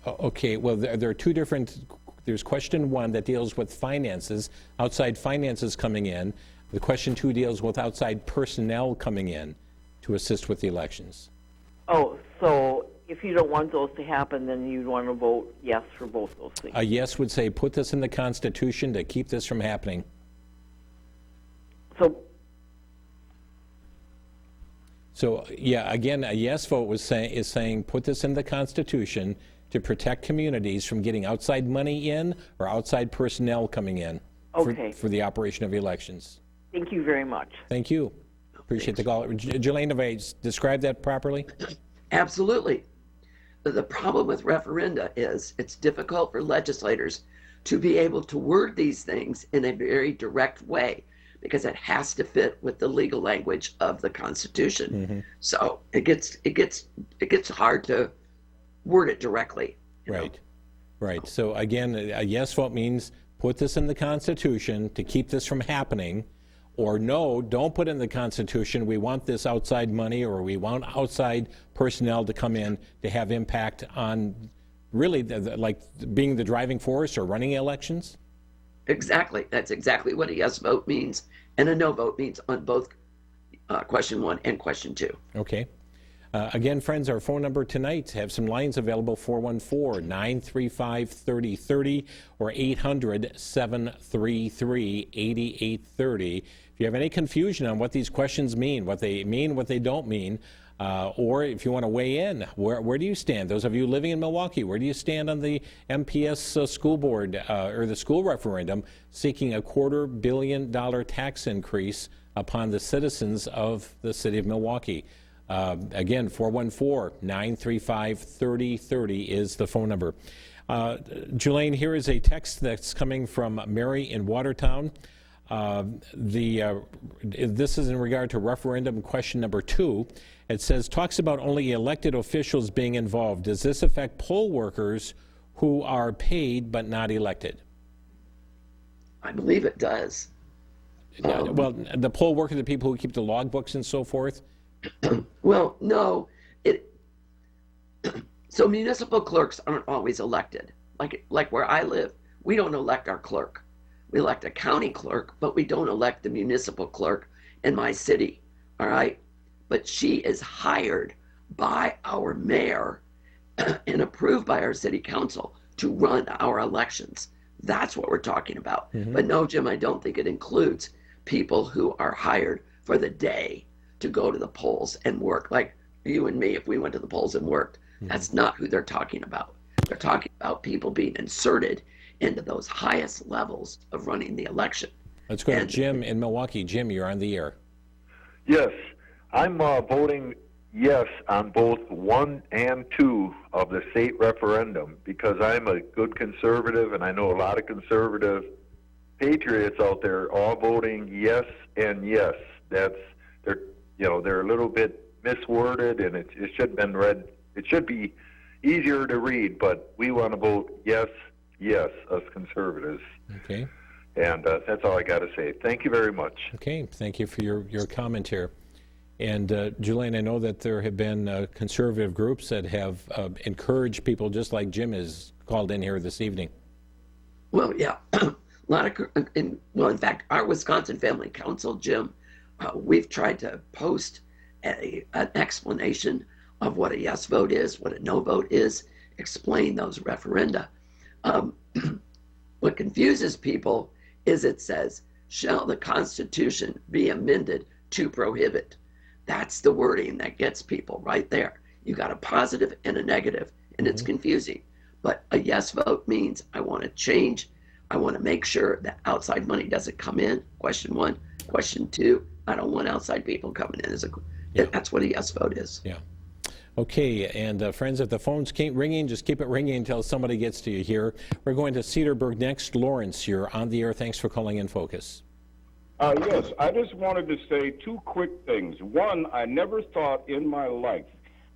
Okay, well, there are two different... There's question 1 that deals with finances, outside finances coming in. The question 2 deals with outside personnel coming in to assist with the elections. Oh, so if you don't want those to happen, then you'd want to vote yes for both those things. A yes would say put this in the Constitution to keep this from happening. So yeah, again, a yes vote is saying put this in the Constitution to protect communities from getting outside money in or outside personnel coming in for the operation of elections. Thank you very much. Thank you. Appreciate the call. Jelaine, have I described that properly? Absolutely. The problem with referenda is it's difficult for legislators to be able to word these things in a very direct way because it has to fit with the legal language of the Constitution. Mm-hmm. So it gets hard to word it directly. Right. Right. So again, a yes vote means put this in the Constitution to keep this from happening, or no, don't put it in the Constitution. We want this outside money, or we want outside personnel to come in to have impact on really like being the driving force or running elections. Exactly. That's exactly what a yes vote means, and a no vote means on both question 1 and question 2. Okay. Again, friends, our phone number tonight, have some lines available, 414-935-3030 or 800-733-8830. If you have any confusion on what these questions mean, what they don't mean, or if you want to weigh in, where do you stand? Those of you living in Milwaukee, where do you stand on the MPS school board or the school referendum seeking a $250 million tax increase upon the citizens of the city of Milwaukee? Again, 414-935-3030 is the phone number. Jelaine, here is a text that's coming from Mary in Watertown. This is in regard to referendum question number 2. It says, talks about only elected officials being involved. Does this affect poll workers who are paid but not elected? I believe it does. Well, the poll workers, the people who keep the logbooks and so forth? Well, no. So municipal clerks aren't always elected. Like where I live, we don't elect our clerk. We elect a county clerk, but we don't elect the municipal clerk in my city, all right? But she is hired by our mayor and approved by our city council to run our elections. That's what we're talking about. Mm-hmm. But no, Jim, I don't think it includes people who are hired for the day to go to the polls and work, like you and me if we went to the polls and worked. That's not who they're talking about. They're talking about people being inserted into those highest levels of running the election. Let's go to Jim in Milwaukee. Jim, you're on the air. Yes, I'm voting yes on both 1 and 2 of the state referendum because I'm a good conservative, and I know a lot of conservative patriots out there all voting yes and yes. They're a little bit misworded, and it should have been read. It should be easier to read, but we want to vote yes, yes, us conservatives. Okay. And that's all I got to say. Thank you very much. Okay, thank you for your comment here. And Julaine, I know that there have been conservative groups that have encouraged people, just like Jim has called in here this evening. Well, yeah, a lot of, in fact, our Wisconsin Family Council, Jim, we've tried to post an explanation of what a yes vote is, what a no vote is, explain those referenda. What confuses people is it says, shall the Constitution be amended to prohibit? That's the wording that gets people right there. You got a positive and a negative, and it's confusing. But a yes vote means I want to change. I want to make sure that outside money doesn't come in. Question 1. Question 2, I don't want outside people coming in. That's what a yes vote is. Yeah. Okay, and friends, if the phones keep ringing, just keep it ringing until somebody gets to you here. We're going to Cedarburg next. Lawrence, you're on the air. Thanks for calling inFocus. Yes, I just wanted to say 2 quick things. One, I never thought in my life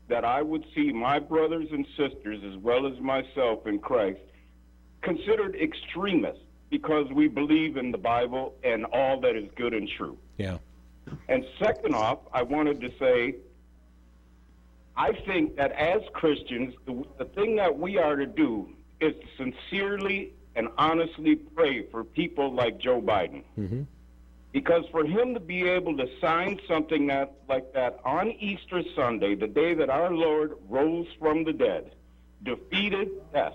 that I would see my brothers and sisters, as well as myself in Christ, considered extremists because we believe in the Bible and all that is good and true. Yeah. And second off, I wanted to say, I think that as Christians, the thing that we are to do is to sincerely and honestly pray for people like Joe Biden. Mm-hmm. Because for him to be able to sign something like that on Easter Sunday, the day that our Lord rose from the dead, defeated death,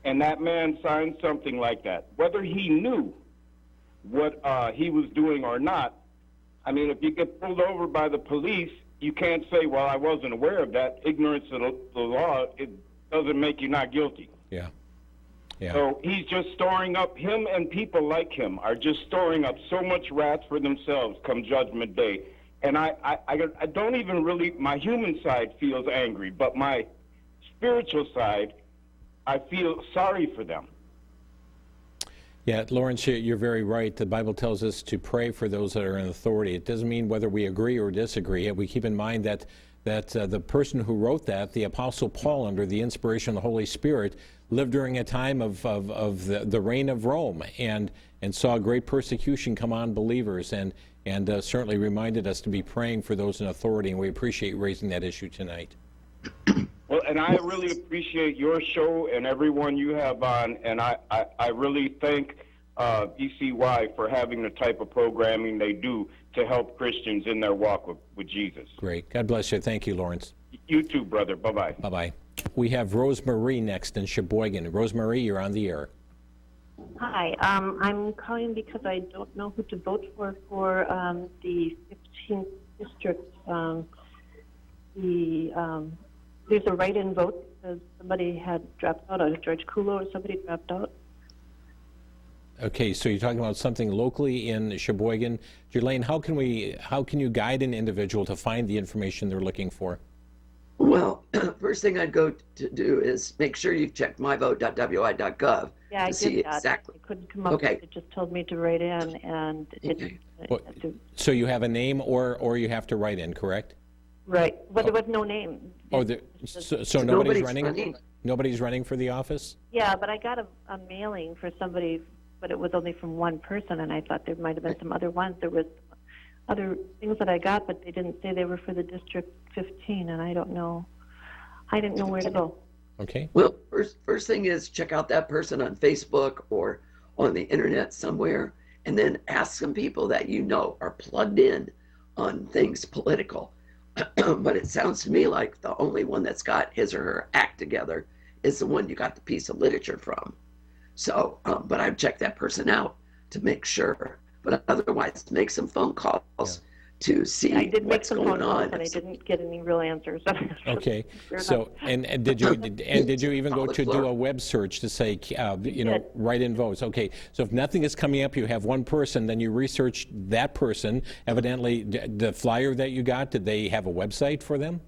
and that man signed something like that, whether he knew what he was doing or not, I mean, if you get pulled over by the police, you can't say, well, I wasn't aware of that. Ignorance of the law, it doesn't make you not guilty. Yeah. Yeah. So he's just storing up, him and people like him are just storing up so much wrath for themselves come Judgment Day. And I don't even really, my human side feels angry, but my spiritual side, I feel sorry for them. Yeah, Lawrence, you're very right. The Bible tells us to pray for those that are in authority. It doesn't mean whether we agree or disagree. We keep in mind that the person who wrote that, the Apostle Paul, under the inspiration of the Holy Spirit, lived during a time of the reign of Rome and saw great persecution come on believers and certainly reminded us to be praying for those in authority, and we appreciate raising that issue tonight. Well, and I really appreciate your show and everyone you have on, and I really thank ECY for having the type of programming they do to help Christians in their walk with Jesus. Great. God bless you. Thank you, Lawrence. You too, brother. Bye-bye. Bye-bye. We have Rosemarie next in Sheboygan. Rosemarie, you're on the air. Hi. I'm calling because I don't know who to vote for the 15th district. There's a write-in vote because somebody had dropped out. George Kulo or somebody dropped out. Okay, so you're talking about something locally in Sheboygan. Julaine, how can you guide an individual to find the information they're looking for? Well, first thing I'd go to do is make sure you've checked myvote.wi.gov Yeah, I to see did that. exactly. I couldn't come up with it. It just told me to write in, and Okay. So you have a name or you have to write in, correct? right. But there was no name. So nobody's running? running? Nobody's running for the office? Yeah, but I got a mailing for somebody, but it was only from one person, and I thought there might have been some other ones. There was other things that I got, but they didn't say they were for the District 15, and I don't know. I didn't know where to go. Okay. Well, first thing is check out that person on Facebook or on the internet somewhere, and then ask some people that you know are plugged in on things political. But it sounds to me like the only one that's got his or her act together is the one you got the piece of literature from. So, but I'd check that person out to make sure. But otherwise, make some phone calls to see I did make what's some going phone calls, on. and I didn't get any real answers. Okay. So, and did you even go to do a web search to say, write-in votes? Okay. So if nothing is coming up, you have one person, then you research that person. Evidently, the flyer that you got, did they have a website for them?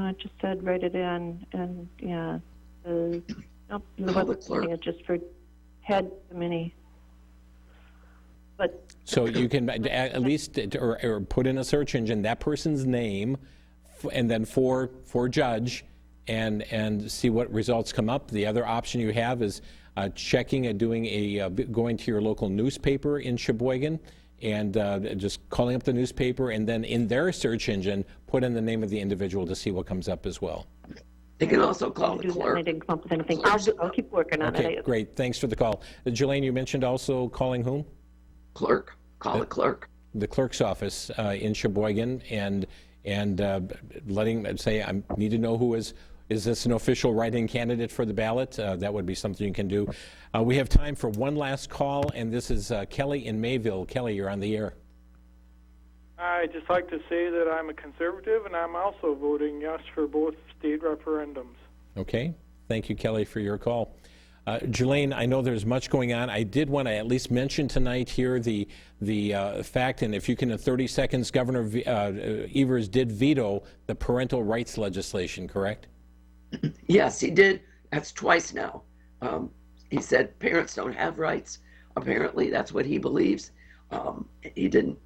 It just said write it in, and yeah, the website it just had so many. But so you can at least or put in a search engine that person's name, and then for judge, and see what results come up. The other option you have is checking and doing going to your local newspaper in Sheboygan, and just calling up the newspaper, and then in their search engine put in the name of the individual to see what comes up as well. They can also call the clerk. I didn't come up with anything. I'll keep working on it. Okay, great. Thanks for the call. Jelaine, you mentioned also calling whom? Clerk. Call the clerk. The clerk's office in Sheboygan, and letting them say, I need to know who is this an official write-in candidate for the ballot? That would be something you can do. We have time for one last call, and this is Kelly in Mayville. Kelly, you're on the air. I'd just like to say that I'm a conservative, and I'm also voting yes for both state referendums. Okay. Thank you, Kelly, for your call. Jelaine, I know there's much going on. I did want to at least mention tonight here the fact, and if you can in 30 seconds, Governor Evers did veto the parental rights legislation, correct? Yes, he did. That's twice now. He said parents don't have rights. Apparently, that's what he believes. He didn't.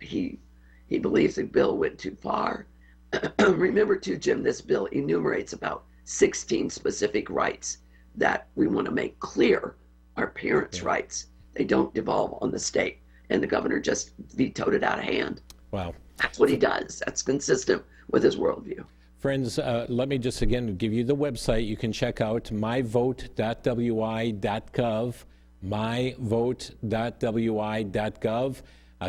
He believes the bill went too far. Remember, too, Jim, this bill enumerates about 16 specific rights that we want to make clear are parents' rights. They don't devolve on the state. And the governor just vetoed it out of hand. Wow. That's what he does. That's consistent with his worldview. Friends, let me just again give you the website. You can check out myvote.wi.gov, myvote.wi.gov.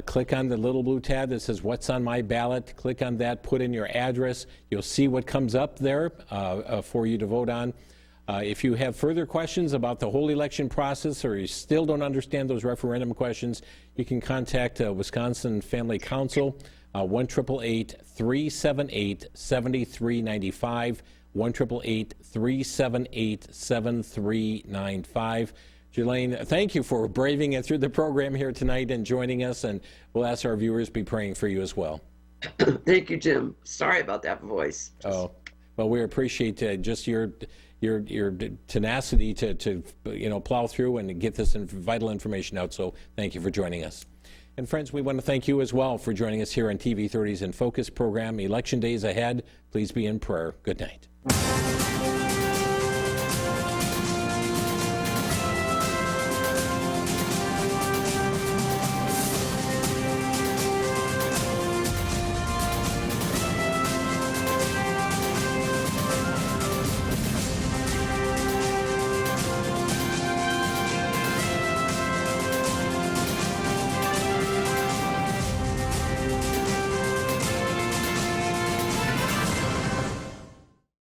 Click on the little blue tab that says what's on my ballot. Click on that, put in your address. You'll see what comes up there for you to vote on. If you have further questions about the whole election process, or you still don't understand those referendum questions, you can contact Wisconsin Family Council, 1-888-378-7395, 1-888-378-7395. Jelaine, thank you for braving it through the program here tonight and joining us, and we'll ask our viewers be praying for you as well. Thank you, Jim. Sorry about that voice. Oh, well, we appreciate just your tenacity to plow through and get this vital information out. So thank you for joining us. And friends, we want to thank you as well for joining us here on TV 30's inFocus program. Election days ahead. Please be in prayer. Good night.